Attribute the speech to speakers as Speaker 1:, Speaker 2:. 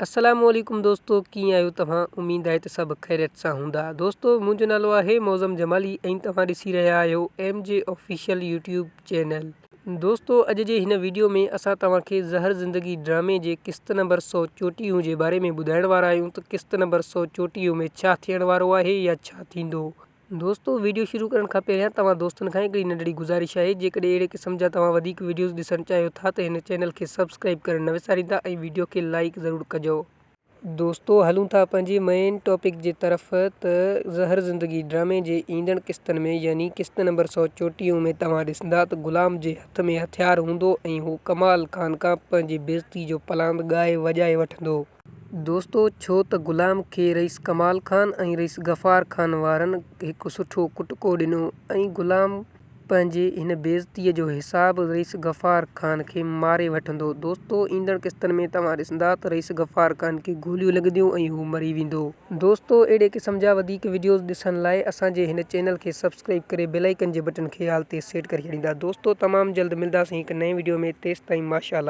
Speaker 1: अस्सलामुअलैकुम दोस्तों, कीअं आहियो तव्हां? उम्मीद आहे त सभु ख़ैरियत सां हूंदा। दोस्तों, मुंहिंजो नालो आहे मौज़म जमाली ऐं तव्हां ॾिसी रहिया आहियो MJ ऑफिशियल यूट्यूब चैनल। दोस्तों, अॼु जे हिन वीडियो में असां तव्हांखे ज़हर ज़िंदगी ड्रामे जे क़िस्त नंबर 100 चोटियूं जे बारे में ॿुधाइण वारा आहियूं त क़िस्त नंबर 100 चोटियूं में छा थियण वारो आहे या छा थींदो। दोस्तों, वीडियो शुरू करण खां पहिरियां तव्हां दोस्तनि खां हिकिड़ी नंढड़ी गुज़ारिश आहे, जेकॾहिं अहिड़े क़िस्म जा तव्हां वधीक वीडियोज़ ॾिसणु चाहियो था त हिन चैनल खे सब्सक्राइब करणु न विसारींदा ऐं वीडियो खे लाइक ज़रूरु कजो। दोस्तों, हलूं था पंहिंजे मेन टॉपिक जे तरफ़ त ज़हर ज़िंदगी ड्रामे जे ईंदड़ क़िस्तनि में यानी क़िस्त नंबर 100 चोटियूं में तव्हां ॾिसंदा त गुलाम जे हथ में हथियार हूंदो ऐं हू कमाल खान खां पंहिंजी बेइज़ती जो पलांद ॻाए वॼाए वठंदो। दोस्तों, छो त गुलाम खे रईस कमाल खान ऐं रईस गफ़ार खान वारनि हिकु सुठो कुटको ॾिनो ऐं गुलाम पंहिंजे हिन बेइज़तीअ जो हिसाब रईस गफ़ार खान खे मारे वठंदो। दोस्तों, ईंदड़ क़िस्तनि में तव्हां ॾिसंदा त रईस गफ़ार खान खे गोलियूं लॻंदियूं ऐं हू मरी वेंदो। दोस्तों, अहिड़े क़िस्म जा वधीक वीडियोज़ ॾिसण लाइ असांजे हिन चैनल खे सब्सक्राइब करे बेल आइकन जे बटन खे आल ते सेट करे छॾींदा। दोस्तों, तमामु जल्द मिलंदासीं हिकु नए वीडियो में। तेसिताईं माशाअल्लाह।